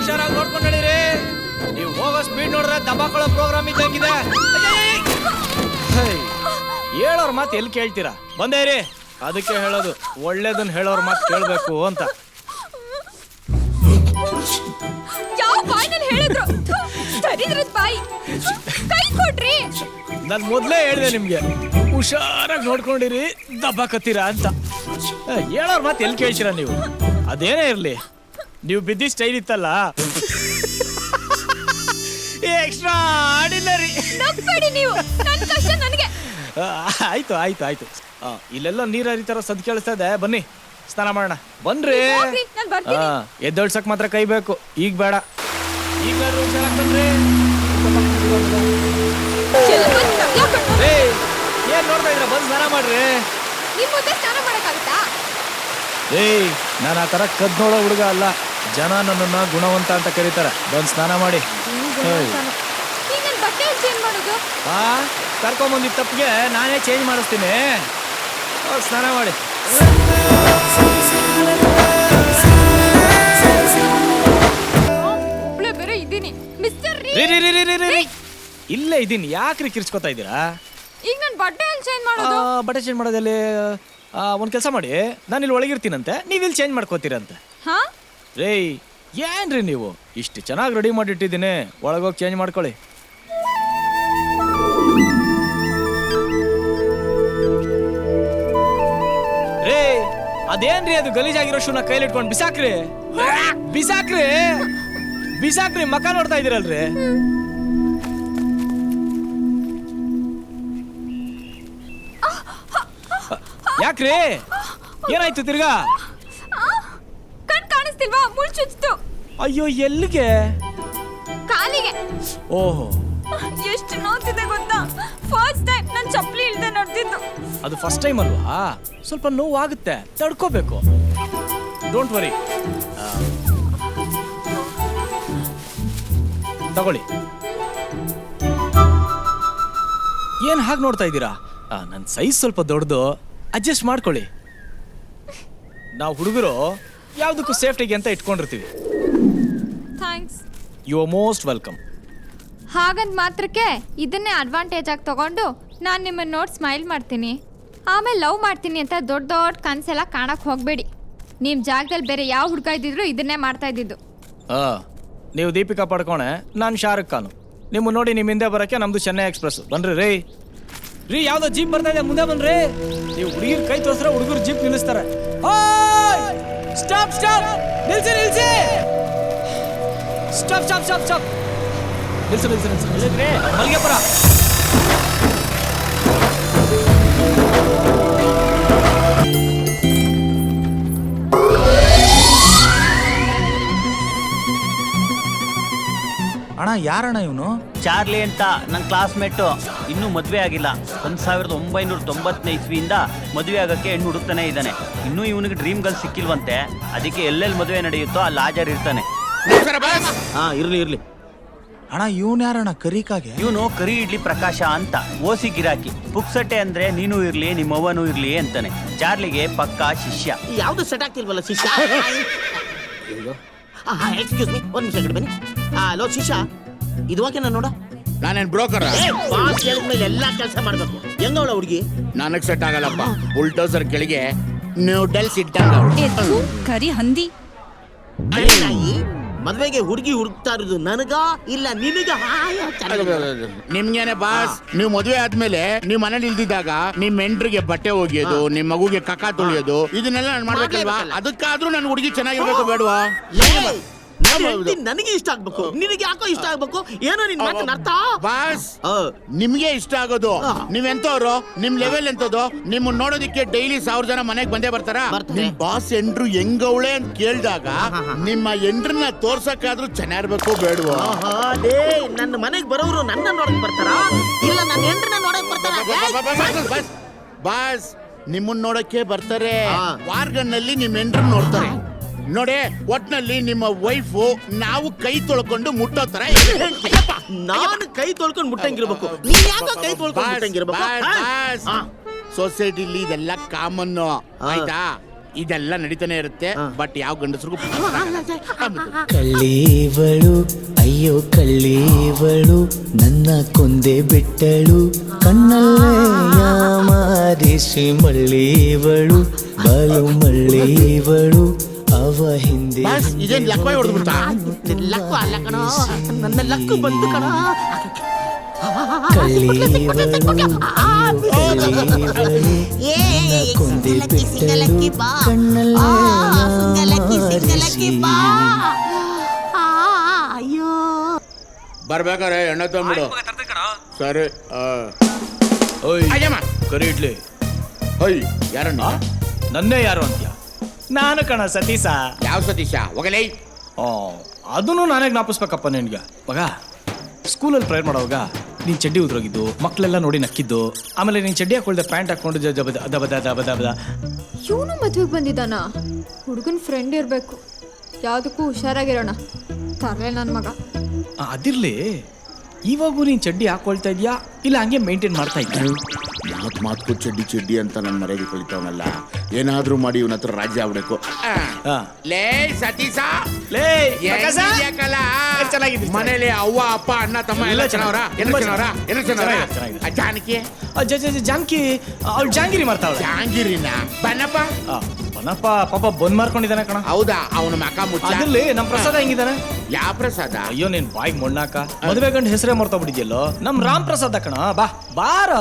ಹುಷಾರಾಗಿ ನೋಡ್ಕೊಂಡು ನಡೀರಿ. ನೀವು ಹೋಗೋ ಸ್ಪೀಡ್ ನೋಡಿದ್ರೆ ದಬಾಕೊಳ್ಳೋ ಪ್ರೋಗ್ರಾಮ್ ಇದ್ದಂಗಿದೆ. ಹೇಳೋರ್ ಮಾತು ಎಲ್ಲಿ ಕೇಳ್ತೀರಾ? ಬಂದೇರಿ, ಅದಕ್ಕೆ ಹೇಳೋದು ಒಳ್ಳೇದನ್ನ ಹೇಳೋರ್ ಮಾತು ಕೇಳ್ಬೇಕು ಅಂತ. ನಾನು ಮೊದ್ಲೇ ಹೇಳಿದೆ ನಿಮ್ಗೆ ಹುಷಾರಾಗಿ ನೋಡ್ಕೊಂಡಿರಿ, ದಬ್ಬಾಕತ್ತೀರಾ ಅಂತ. ಹೇಳೋರ್ ಮಾತು ಎಲ್ಲಿ ಕೇಳ್ತೀರಾ ನೀವು? ಅದೇನೇ ಇರ್ಲಿ, ನೀವು ಬಿದ್ದಿ ಸ್ಟೈಲ್ ಇತ್ತಲ್ಲ, ಎಕ್ಸ್ಟ್ರಾ ಆರ್ಡಿನರಿ. ಆಯ್ತು ಆಯ್ತು ಆಯ್ತು. ಇಲ್ಲೆಲ್ಲ ನೀರು ಹರಿತಾರ ಸದ್ ಕೇಳಿಸ್ತಾ ಇದೆ. ಬನ್ನಿ ಸ್ನಾನ ಮಾಡೋಣ. ಬನ್ರಿ. ಎದ್ದೊಳ್ಸಕ್ ಮಾತ್ರ ಕೈ ಬೇಕು, ಈಗ ಬೇಡ. ಈಗ ಬನ್ರಿ. ಏನ್ ನೋಡ್ತಾ ಇದ್ರ? ಬಂದ್ ಸ್ನಾನ ಮಾಡ್ರಿ. ಏಯ್, ನಾನು ಆ ತರ ಕದ್ ನೋಡೋ ಹುಡುಗ ಅಲ್ಲ. ಜನ ನನ್ನನ್ನ ಗುಣವಂತ ಅಂತ ಕರೀತಾರೆ. ಬಂದ್ ಸ್ನಾನ ಮಾಡಿ. ಕರ್ಕೊಂಬಂದಿದ್ದ ತಪ್ಪಿಗೆ ನಾನೇ ಚೇಂಜ್ ಮಾಡಿಸ್ತೀನಿ. ಸ್ನಾನ ಮಾಡಿ. ಇಲ್ಲೇ ಇದ್ದೀನಿ, ಯಾಕ್ರಿ ಕಿರ್ಚ್ಕೊತಾ ಇದ್ದೀರಾ? ಈಗ ನಾನು ಬಟ್ಟೆ ಚೇಂಜ್ ಮಾಡೋದಲ್ಲಿ ಒಂದ್ ಕೆಲಸ ಮಾಡಿ, ನಾನು ಇಲ್ಲಿ ಒಳಗಿರ್ತೀನಂತೆ, ನೀವು ಇಲ್ಲಿ ಚೇಂಜ್ ಮಾಡ್ಕೋತೀರಂತೆ. ರೇ ಏನ್ರಿ ನೀವು, ಇಷ್ಟು ಚೆನ್ನಾಗಿ ರೆಡಿ ಮಾಡಿಟ್ಟಿದ್ದೀನಿ, ಒಳಗೋಗಿ ಚೇಂಜ್ ಮಾಡ್ಕೊಳ್ಳಿ. ರೇ ಅದೇನ್ರಿ ಅದು ಗಲೀಜಾಗಿರೋ ಶೂನ ಕೈಲಿ ಇಟ್ಕೊಂಡು ಬಿಸಾಕ್ರಿ. ಬಿಸಾಕ್ರಿ ಬಿಸಾಕ್ರಿ, ಮಕ ನೋಡ್ತಾ ಇದೀರಲ್ರಿ. ಯಾಕ್ರಿ, ಏನಾಯ್ತು ತಿರ್ಗಾ? ಕಣ್ ಕಾಣಿಸ್ತಿಲ್ವಾ? ಮುಳ್ಚುಚ್ತು. ಅಯ್ಯೋ, ಎಲ್ಲಿಗೆ? ಕಾಲಿಗೆ. ಓಹೋ, ಎಷ್ಟು ನೋವ್ತಿದೆ ಗೊತ್ತಾ? ಫಸ್ಟ್ ಟೈಮ್ ನಾನು ಚಪ್ಪಲಿ ಇಲ್ದೆ ನೋಡ್ತಿದ್ದು. ಅದು ಫಸ್ಟ್ ಟೈಮ್ ಅಲ್ವಾ, ಸ್ವಲ್ಪ ನೋವು ಆಗುತ್ತೆ, ತಡ್ಕೋಬೇಕು. ಡೋಂಟ್ ವರಿ, ತಗೊಳ್ಳಿ. ಏನ್ ಹಾಗೆ ನೋಡ್ತಾ ಇದ್ದೀರಾ? ನನ್ನ ಸೈಜ್ ಸ್ವಲ್ಪ ದೊಡ್ಡದು, ಅಡ್ಜಸ್ಟ್ ಮಾಡ್ಕೊಳ್ಳಿ. ನಾವು ಹುಡುಗರು ಯಾವುದಕ್ಕೂ ಸೇಫ್ಟಿಗೆ ಅಂತ ಇಟ್ಕೊಂಡಿರ್ತೀವಿ. Thanks. You are most welcome. ಹಾಗಂತ ಮಾತ್ರಕ್ಕೆ ಇದನ್ನೇ ಅಡ್ವಾಂಟೇಜ್ ಆಗಿ ತಗೊಂಡು ನಾನು ನಿಮ್ಮನ್ನ ನೋಡಿ ಸ್ಮೈಲ್ ಮಾಡ್ತೀನಿ, ಆಮೇಲೆ ಲವ್ ಮಾಡ್ತೀನಿ ಅಂತ ದೊಡ್ಡ ದೊಡ್ಡ ಕನಸೆಲ್ಲ ಕಾಣಕ್ಕೆ ಹೋಗಬೇಡಿ. ನಿಮ್ಮ ಜಾಗದಲ್ಲಿ ಬೇರೆ ಯಾವ ಹುಡುಗ ಇದ್ದಿದ್ರು ಇದನ್ನೇ ಮಾಡ್ತಾ ಇದ್ದಿದ್ದು. ನೀವು ದೀಪಿಕಾ ಪಡ್ಕೋಣೆ, ನಾನು ಶಾರುಖ್ ಖಾನು. ನಿಮ್ಮ ನೋಡಿ ನಿಮ್ಮ ಹಿಂದೆ ಬರೋಕ್ಕೆ ನಮ್ದು ಚೆನ್ನೈ ಎಕ್ಸ್ಪ್ರೆಸ್. ಬನ್ರಿ ರೀ. ರೀ, ಯಾವ್ದೋ ಜೀಪ್ ಬರ್ತಾ ಇದೆ, ಮುಂದೆ ಬನ್ರಿ. ನೀವು ಹುಡುಗಿರ್ ಕೈ ತೋರಿಸ್ರೆ ಹುಡುಗರು ಜೀಪ್ ನಿಲ್ಲಿಸ್ತಾರೆ. ಸ್ಟಾಪ್ ಸ್ಟಾಪ್, ನಿಲ್ಸಿ ನಿಲ್ಸಿ. ಸ್ಟಾಪ್ ಸ್ಟಾಪ್ ಸ್ಟಾಪ್ ಸ್ಟಾಪ್, ನಿಲ್ಸಿ ನಿಲ್ಸಿ ನಿಲ್ಸಿ. ಮಲ್ಗೆಪುರ. ಅಣ್ಣ, ಯಾರಣ್ಣ ಇವನು? ಚಾರ್ಲಿ ಅಂತ ನನ್ನ ಕ್ಲಾಸ್ಮೇಟು, ಇನ್ನೂ ಮದುವೆ ಆಗಿಲ್ಲ. 1990ನೇ ಇಸ್ವಿಯಿಂದ ಮದುವೆ ಆಗೋಕ್ಕೆ ಹೆಣ್ಣು ಹುಡುಕ್ತಾನೆ ಇದ್ದಾನೆ. ಇನ್ನೂ ಇವನಿಗೆ ಡ್ರೀಮ್ ಗರ್ಲ್ ಸಿಕ್ಕಿಲ್ವಂತೆ, ಅದಕ್ಕೆ ಎಲ್ಲೆಲ್ಲಿ ಮದುವೆ ನಡೆಯುತ್ತೋ ಅಲ್ಲಿ ಹಾಜರ್ ಇರ್ತಾನೆ. ಇರ್ಲಿ ಇರ್ಲಿ. ಅಣ್ಣ, ಇವನ್ ಯಾರಣ್ಣ? ಕರಿಕಾಗೆ. ಇವನು ಕರಿ ಇಡ್ಲಿ ಪ್ರಕಾಶ ಅಂತ, ಓಸಿ ಗಿರಾಕಿ. ಪುಕ್ಸಟ್ಟೆ ಅಂದ್ರೆ ನೀನು ಇರ್ಲಿ ನಿಮ್ಮವ್ವನೂ ಇರ್ಲಿ ಅಂತಾನೆ. ಚಾರ್ಲಿಗೆ ಪಕ್ಕಾ ಶಿಷ್ಯ. ಯಾವ್ದು ಸೆಟ್ ಆಗ್ತಿಲ್ವಲ್ಲ ಶಿಷ್ಯ? ಎಕ್ಸ್ಕ್ಯೂಸ್ ಮೀ, ಒಂದ್ ನಿಮಿಷ ಕಡೆ ಬನ್ನಿ. ಹಲೋ ಶಿಷ್ಯ, ಇದು ಓಕೆನಾ ನೋಡ? ನಾನೇನ್ ಬ್ರೋಕರ್? ಬಾಸ್ ಹೇಳಿದ್ಮೇಲೆ ಎಲ್ಲಾ ಕೆಲಸ ಮಾಡ್ಬೇಕು. ಹೆಂಗವಳ ಹುಡುಗಿ? ನನಗ್ ಸೆಟ್ ಆಗಲ್ಲಪ್ಪ. ಬುಲ್ಡೋಸರ್ ಕೆಳಗೆ ನೂಡಲ್ಸ್ ಇಟ್ಟಂಗ. ಕರಿ ಹಂದಿ. ಮದ್ವೆಗೆ ಹುಡುಗಿ ಹುಡುಕ್ತಾ ಇರೋದು ನನಗ ಇಲ್ಲ ನಿನಗ? ನಿಮ್ಗೇನೆ ಬಾಸ್, ನೀವು ಮದುವೆ ಆದ್ಮೇಲೆ ನೀವ್ ಮನೇಲಿ ಇಲ್ದಿದ್ದಾಗ ನಿಮ್ ಹೆಂಡ್ರಿಗೆ ಬಟ್ಟೆ ಒಗೆಯೋದು, ನಿಮ್ ಮಗುಗೆ ಕಕ್ಕ ತೊಳೆಯೋದು, ಇದನ್ನೆಲ್ಲ ನಾನು ಮಾಡ್ಬೇಕಲ್ವಾ? ಅದಕ್ಕಾದ್ರೂ ನನ್ ಹುಡುಗಿ ಚೆನ್ನಾಗಿರ್ಬೇಕು ಬೇಡವಾ? ನನಗೆ ಇಷ್ಟ ಆಗ್ಬೇಕು, ನಿನಗೆ ಯಾಕೋ ಇಷ್ಟ ಆಗ್ಬೇಕು? ಏನೋ ನಿನ್ ಮಾತಿನ ಅರ್ಥ? ಬಾಸ್, ನಿಮ್ಗೆ ಇಷ್ಟ ಆಗೋದು. ನೀವೆಂತವ್ರು? ನಿಮ್ ಲೆವೆಲ್ ಎಂತದ್ದು? ನಿಮ್ಮನ್ನ ನೋಡೋದಿಕ್ಕೆ ಡೈಲಿ 1000 ಜನ ಮನೆಗ್ ಬಂದೇ ಬರ್ತಾರ. ನಿಮ್ ಬಾಸ್ ಎಂಡ್ರು ಹೆಂಗವಳೆ ಅಂತ ಕೇಳಿದಾಗ ನಿಮ್ಮ ಎಂಡ್ರನ್ನ ತೋರ್ಸಕ್ಕಾದ್ರೂ ಚೆನ್ನಾಗಿರ್ಬೇಕು ಬೇಡವಾ? ನನ್ನ ಮನೆಗ್ ಬರೋರು ನನ್ನ ನೋಡಕ್ ಬರ್ತಾರ, ಇಲ್ಲ ನನ್ನ ಎಂಡ್ರನ್ನ ನೋಡಕ್ ಬರ್ತಾರ? ಬಾಸ್, ನಿಮ್ಮನ್ನ ನೋಡಕ್ಕೆ ಬರ್ತಾರೆ. ವಾರ್ಗನ್ನಲ್ಲಿ ನಿಮ್ ಎಂಡ್ರನ್ನ ನೋಡ್ತಾರೆ ನೋಡಿ. ಒಟ್ನಲ್ಲಿ ನಿಮ್ಮ ವೈಫು ನಾವು ಕೈ ತೊಳ್ಕೊಂಡು ಮುಟ್ಟೋ ತರ. ನಾನು ಕೈ ತೊಳ್ಕೊಂಡು ಮುಟ್ಟಂಗಿರ್ಬೇಕು, ನೀನ್ ಯಾಕೋ ಕೈ ತೊಳ್ಕೊಂಡು ಮುಟ್ಟಂಗಿರ್ಬೇಕು? ಸೊಸೈಟಿಲಿ ಇದೆಲ್ಲ ಕಾಮನ್, ಆಯ್ತಾ? ಇದೆಲ್ಲ ನಡೀತಾನೆ ಇರುತ್ತೆ ಬಟ್ ಯಾವ ಗಂಡಸ್ರಿಗೂ ಕಳ್ಳೀವಳು ಅಯ್ಯೋ ಕಳ್ಳೀವಳು ನನ್ನ ಕೊಂದೆ ಬಿಟ್ಟಳು ಕಣ್ಣಲ್ಲೇ ಮಾರಿಸಿ ಮಳ್ಳೀವಳು ಬಾಳು ಮಳ್ಳೀವಳು ಅವ ಹಿಂದೆ ಬಾಸ್ ಇದೇನ್ ಲಕ್ವಾಯ್ ಹೊಡೆದ್ಬಿಡ್ತಾ ಲಕ್ಕು ಅಲ್ಲ ಕಣೋ ನನ್ನ ಲಕ್ಕು ಬಂತು ಕಣೋ ಕಳ್ಳೀವಳು ಕೊಂದೆ ಬಿಟ್ಟಳು ಕಣ್ಣಲ್ಲೇ ಮಾರಿಸಿ ಅಯ್ಯೋ ಬರ್ಬೇಕಾರೆ ಎಣ್ಣೆ ತಂದ್ಬಿಡು ಸರಿ ಓಯ್ ಅಯ್ಯಮ್ಮ ಕರಿ ಇಡ್ಲಿ ಹೊಯ್ ಯಾರಣ್ಣ ನನ್ನೇ ಯಾರು ಅಂತ್ಯ ನಾನು ಕಣ ಸತೀಶ. ಯಾವ ಸತೀಶ ಹೋಗಲೇ ಅದನ್ನು ನಾನೇ ಜ್ಞಾಪಿಸ್ಬೇಕಪ್ಪ ನಿನ್ಗೆ ಮಗ. ಸ್ಕೂಲಲ್ಲಿ ಪ್ರೇಯರ್ ಮಾಡೋವಾಗ ನೀನ್ ಚಡ್ಡಿ ಉದ್ರೋಗಿದ್ದು ಮಕ್ಕಳೆಲ್ಲ ನೋಡಿ ನಕ್ಕಿದ್ದು, ಆಮೇಲೆ ನೀನ್ ಚಡ್ಡಿ ಹಾಕೊಳ್ದೆ ಪ್ಯಾಂಟ್ ಹಾಕೊಂಡು ದಬದ. ಇವನು ಮದ್ವೆಗೆ ಬಂದಿದ್ದಾನ? ಹುಡುಗನ ಫ್ರೆಂಡ್ ಇರಬೇಕು, ಯಾವುದಕ್ಕೂ ಹುಷಾರಾಗಿರೋಣ. ತರಲೆ ನನ್ನ ಮಗ. ಅದಿರ್ಲಿ, ಇವಾಗೂ ನೀನ್ ಚಡ್ಡಿ ಹಾಕೊಳ್ತಾ ಇದ್ಯಾ ಇಲ್ಲ ಹಂಗೆ ಮೇಂಟೈನ್ ಮಾಡ್ತಾ ಇದ್ಯಾ? ಮಾತು ಚಡ್ಡಿ ಅಂತ ನನ್ನ ಮರ್ಯಾದೆ ಕಳಿತಾವನಲ್ಲ. ಏನಾದ್ರೂ ಮಾಡಿ ಇವನ ಹತ್ರ ರಾಜ್ಯ ಆಗ್ಬೇಕು. ಲೇ ಸತೀಶ, ಲೇ ಚೆನ್ನಾಗಿದೆ ಮನೇಲಿ ಅವ್ವ ಅಪ್ಪ ಅಣ್ಣ ತಮ್ಮ ಎಲ್ಲ ಚೆನ್ನಾವ್ರ. ಜಾನಕಿ ಜಾನಕಿ ಅವಳು ಜಾಂಗಿರಿ ಮಾಡ್ತಾವಳ. ಜಾಂಗಿರಿನ ಬನ್ನಪ್ಪ ಬನ್ನಪ್ಪ ಪಾಪ ಬಂದ್ ಮಾರ್ಕೊಂಡಿದ್ದಾನೆ ಕಣ. ಹೌದಾ? ಅವನ ಮಕ ಮುಚ್ಚ. ಅದ್ರಲ್ಲಿ ನಮ್ ಪ್ರಸಾದ ಹೆಂಗಿದಾನೆ? ಯಾವ ಪ್ರಸಾದ? ಅಯ್ಯೋ ನೀನ್ ಬಾಯಿಗೆ ಮೊಣ್ಣಾಕ ಮದುವೆ ಗಂಡ ಹೆಸರೇ ಮರ್ತಾ ಬಿಟ್ಟಿದ್ಯಲ್ಲೋ. ನಮ್ ರಾಮ್ ಪ್ರಸಾದ ಕಣ. ಬಾ ಬಾರ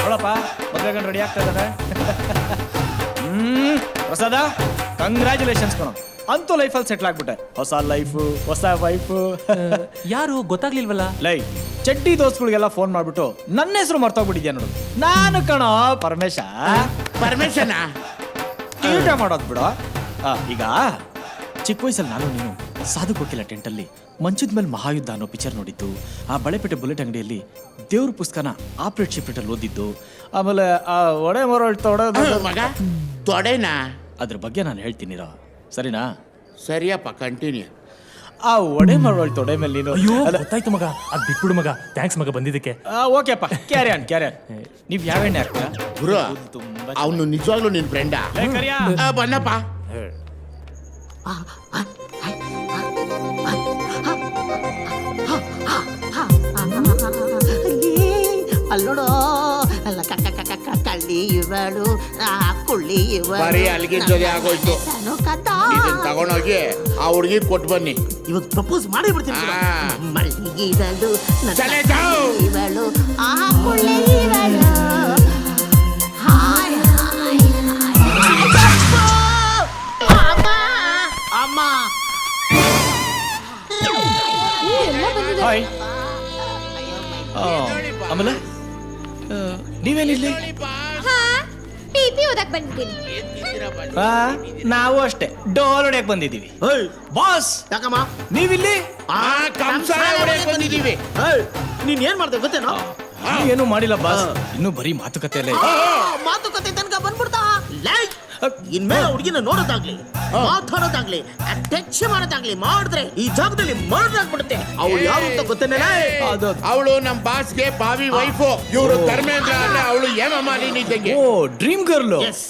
ನೋಡಪ್ಪ, ಮದುವೆ ಗಂಡ ರೆಡಿ ಆಗ್ತಾ ಇದಾರೆ. ಪ್ರಸಾದ ಕಂಗ್ರ್ಯಾಚುಲೇಷನ್ಸ್ ಕಣ, ಅಂತೂ ಲೈಫಲ್ಲಿ ಸೆಟ್ಲ್ ಆಗ್ಬಿಟ್ಟೆ. ಹೊಸ ಲೈಫು, ಹೊಸ ವೈಫು. ಯಾರು ಗೊತ್ತಾಗ್ಲಿಲ್ವಲ್ಲ? ಲೈ ಚಡ್ಡಿ ದೋಸ್ಗಳಿಗೆಲ್ಲ ಫೋನ್ ಮಾಡ್ಬಿಟ್ಟು ನನ್ನ ಹೆಸರು ಮರ್ತೋಗ್ಬಿಟ್ಟಿದ್ಯಾ ನೋಡು. ನಾನು ಕಣ ಪರಮೇಶ. ಪರ್ಮಿಷನ್ ಊಟ ಮಾಡೋದು ಬಿಡು. ಈಗ ಚಿಕ್ಕ ವಯಸ್ಸಲ್ಲಿ ನಾನು ನೀನು ಸಾಧು ಕೋಕಿಲ ಟೆಂಟಲ್ಲಿ ಮಂಚದ ಮೇಲೆ ಮಹಾಯುದ್ಧ ಅನ್ನೋ ಪಿಕ್ಚರ್ ನೋಡಿದ್ದು, ಆ ಬಳೆಪೇಟೆ ಬುಲೆಟ್ ಅಂಗಡಿಯಲ್ಲಿ ದೇವ್ರ ಪುಸ್ತಕನ ಆಪ್ರೇಟ್ ಶಿಪ್ರೇಟಲ್ಲಿ ಓದಿದ್ದು, ಆಮೇಲೆ ಆ ಒಡೆ ಮರಳು ತೊಡೋದು ಮಗ ತೊಡೆನಾ? ಅದ್ರ ಬಗ್ಗೆ ನಾನು ಹೇಳ್ತೀನಿರೋ, ಸರಿನಾ? ಸರಿಯಪ್ಪ, ಕಂಟಿನ್ಯೂ. ಆ ಒಡೆ ಮರಳು ತೊಡೆ ಮೇಲೆ ನೀನು. ಅಯ್ಯೋ ಗೊತ್ತಾಯ್ತು ಮಗ, ಅದ್ ಬಿಟ್ಬಿಡು ಮಗ. ಥ್ಯಾಂಕ್ಸ್ ಮಗ ಬಂದಿದ್ದಕ್ಕೆ. ಓಕೆಪ್ಪ, ಕ್ಯಾರಿ ಆನ್. ನೀವ್ ಯಾವ ಎಣ್ಣೆ ಹಾಕ್ತೀರಾ? ಗುರು, ಅವನು ನಿಜವಾಗ್ಲೂ ನಿನ್ ಫ್ರೆಂಡಾ? ಬನ್ನಪ್ಪ. ಅಲ್ಲೋಡೋ ಅಲ್ಲ ಕಳ್ಳಿ ಇವಳು ಕುಳ್ಳಿ ಬರೀ ಅಲ್ಲಿಗೆ ಜೊತೆ ಆಗೋಯ್ತು. ಇದನ್ನ ತಗೊಂಡೋಗಿ ಆ ಹುಡುಗಿ ಕೊಟ್ಟು ಬನ್ನಿ. ಇವಾಗ ಪ್ರಪೋಸ್ ಮಾಡಿ ಬಿಡ್ತೀನಿ. ಮಳ್ಳಿಗಿರಲು ಚಲೆ ಜಾವ್. ಇವಳು ಆ ಕುಳ್ಳಿ ಇವಳು. ಹಾಯ್ ಹಾಯ್ ಅಮ್ಮ ಹಾಯ್. ಆಮೇಲೆ ನೀವೇನಿಲ್ಲಿ? ಟಿಪಿ ಓದಕ್ ಬಂದಿದ್ದೀನಿ. ನಾವು ಅಷ್ಟೇ ಡೋಲ್ ಹೊಡ್ಯಕ್ ಬಂದಿದ್ದೀವಿ. ಬಾಸ್ ಯಾಕಮ್ಮ ನೀವಿಲ್ಲಿ? ಕಂಸಾಳೆ ಹೊಡ್ಯಕ್ ಬಂದಿದ್ದೀವಿ. ನೀನ್ ಏನ್ ಮಾಡ್ದೆ ಗೊತ್ತೇನೋ? ಏನು ಮಾಡಿಲ್ಲ ಬಾಸ್, ಇನ್ನೂ ಬರೀ ಮಾತುಕತೆ ಅಲ್ಲೇ ಇದೆ. ಮಾತುಕತೆ ತನಕ ಬಂದ್ಬಿಡ್ತಾ. ಇನ್ಮೇಲೆ ಹುಡುಗಿನ ನೋಡೋದಾಗ್ಲಿ, ಮಾತಾಡೋದಾಗ್ಲಿ, ಟಚ್ ಮಾಡೋದಾಗ್ಲಿ ಮಾಡಿದ್ರೆ ಈ ಜಾಗದಲ್ಲಿ ಮರ್ಡರ್ ಆಗ್ಬಿಡುತ್ತೆ. ಅವಳು ಯಾರು ಅಂತ ಗೊತ್ತೇನೆ? ಅವಳು ನಮ್ ಬಾಸ್ಗೆ ಬಾವಿ ವೈಫು. ಇವರು ಧರ್ಮೇಂದ್ರ ಅಲ್ಲ, ಅವಳು ಹೇಮಮಾಲಿನಿ ಇದ್ದಂಗೆ. ಓ ಡ್ರೀಮ್ ಗರ್ಲ್. Yes.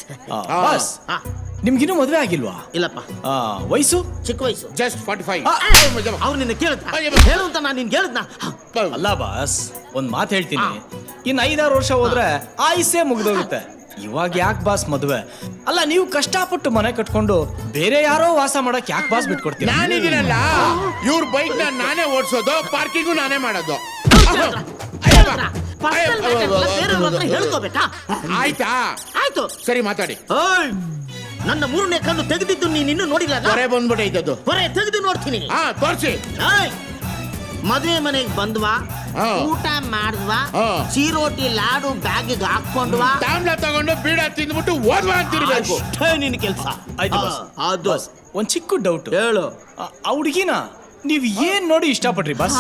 ಬಾಸ್ ನಿಮ್ಗಿನ್ನೂ ಮದ್ವೆ ಆಗಿಲ್ವಾ? ಇಲ್ಲಪ್ಪ, ವಯಸ್ಸು? ಚಿಕ್ಕ ವಯಸ್ಸು. ಜಸ್ಟ್ 45. ಅವ್ರು ನಿನ್ನ ಕೇಳ್ದ ಹೇಳು ಅಂತ ನಾನು ನಿನ್ ಕೇಳಿದ್ನ. ಅಲ್ಲ ಬಾಸ್, ಒಂದ್ ಮಾತು ಹೇಳ್ತೀನಿ, ಇನ್ 5-6 ವರ್ಷ ಹೋದ್ರೆ ಆಯುಸ್ಸೇ ಮುಗ್ದೋಗುತ್ತೆ. ಇವಾಗ ಯಾಕೆ ಬಾಸ್ ಮದುವೆ? ಅಲ್ಲ, ನೀವು ಕಷ್ಟಪಟ್ಟು ಮನೆ ಕಟ್ಕೊಂಡು ಬೇರೆ ಯಾರೋ ವಾಸ ಮಾಡಕ್ ಯಾಕೆ ಬಾಸ್ ಬಿಟ್ಕೊಡ್ತೀರಾ? ನಾನಿದ್ದೀನಲ್ಲ, ಇವ್ರ ಬೈಕ್ ನಾನೇ ಓಡಿಸೋದು, ಪಾರ್ಕಿಂಗು ನಾನೇ ಮಾಡೋದು. ಹೇಳ್ಕೋಬೇಕಾ? ಆಯ್ತಾ? ಆಯ್ತು, ಸರಿ ಮಾತಾಡಿ. ನನ್ನ 3ನೇ ಕಣ್ಣು ತೆಗೆದಿದ್ದು ನೀನ್ ಇನ್ನೂ ನೋಡಿಲ್ಲ. ಹೊರೆ ಬಂದ್ಬಿಟ್ಟೈತದ್ದು. ಹೊರೆ ತೆಗೆದು ನೋಡ್ತೀನಿ. ತೋರ್ಸಿ. ಮದುವೆ ಮನೆಗೆ ಬಂದ್ವಾ, ಊಟ ಮಾಡಿದ್ವಾ, ಚೀರೋಟಿ ಲಾಡು ಬ್ಯಾಗಿಗೆ ಹಾಕೊಂಡ್ವಾ, ತಾಮ್ಲ ತಗೊಂಡು ಬೀಡ ತಿಂದ್ಬಿಟ್ಟು ಓದ್ವಾ ಅಂತಿರ್ಬೇಕು. ನಿನ್ ಕೆಲ್ಸ ಆಯ್ತು ಬಾಸ್. ಅದು ಒಂದ್ ಚಿಕ್ಕ ಡೌಟ್. ಹೇಳು. ಆ ಹುಡುಗಿನ ನೀವ್ ಏನ್ ನೋಡಿ ಇಷ್ಟಪಟ್ರಿ ಬಾಸ್?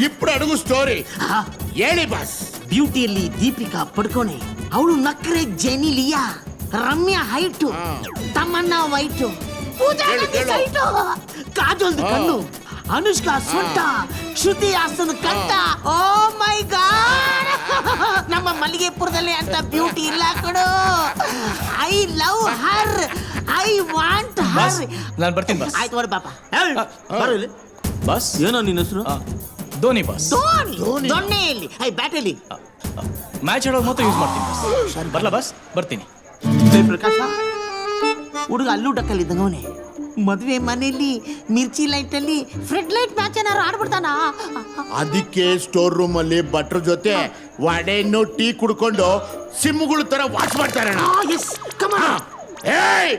ఇప్పుడు అడుగు స్టోరీ ಹೇಳಿ ಬಾಸ್. ಬ್ಯೂಟಿಯಲ್ಲಿ ದೀಪಿಕಾ ಪಡ್ಕೋಣೆ, ಅವಳು ನಕ್ರೆ ಜೆನಿಲಿಯಾ, ರಮ್ಯಾ ಹೈಟು, ತಮ್ಮಣ್ಣ ವೈಟು, ಪೂಜಾ ಸೈಟು, ಕಾಜೋಲ್ದು ಕಣ್ಣು, ಅನುಷ್ಕಾ ಸೊಂಟ, ಶ್ರುತಿ ಹಾಸನ್ ಕಂಠ. ಓ ಮೈ ಗಾಡ್, ನಮ್ಮ ಮಲ್ಲಿಗೆಪುರದಲ್ಲಿ ಅಂತ ಬ್ಯೂಟಿ ಇಲ್ಲ ಕಣೋ. I love her, I want boss her. ನಾನು ಬರ್ತೀನಿ ಬಾಸ್. ಆಯ್ತು ಬರ ಪಾಪ. ಬರೋ ಇಲ್ಲಿ. ಬಾಸ್ ಏನೋ ನಿನ್ನ ಹೆಸರು? ಧೋನಿ ಬಾಸ್. ಧೋನಿ. ದೊಣ್ಣೆಯಲ್ಲಿ ಐ ಬ್ಯಾಟಲ್ಲಿ. ಮ್ಯಾಚ್ ಆಡೋದು ಮಾತ್ರ ಯೂಸ್ ಮಾಡ್ತೀನಿ ಬಾಸ್. ಬರ್ಲಾ ಬಾಸ್, ಬರ್ತೀನಿ. ಪ್ರಕಾಶ ಹುಡುಗ ಅಲ್ಲೂ ಡಕ್ಕಲ್ಲಿದ್ದಂಗ ಅವನೇ. ಮದುವೆ ಮನೆಯಲ್ಲಿ ಮಿರ್ಚಿ ಲೈಟ್ ಅಲ್ಲಿ ಫ್ರೆಡ್ ಲೈಟ್ ಮ್ಯಾಚ್ ಏನಾರು ಆಡ್ಬಿಡ್ತಾನ. ಅದಕ್ಕೆ ಸ್ಟೋರ್ ರೂಮ್ ಅಲ್ಲಿ ಭಟ್ರ ಜೊತೆ ವಡೆಯನ್ನು ಟೀ ಕುಡ್ಕೊಂಡು ಸಿಮ್ಮುಗಳು ತರ ವಾಚ್ ಮಾಡ್ತಾರಣ್ಣ. Yes come on. ಏಯ್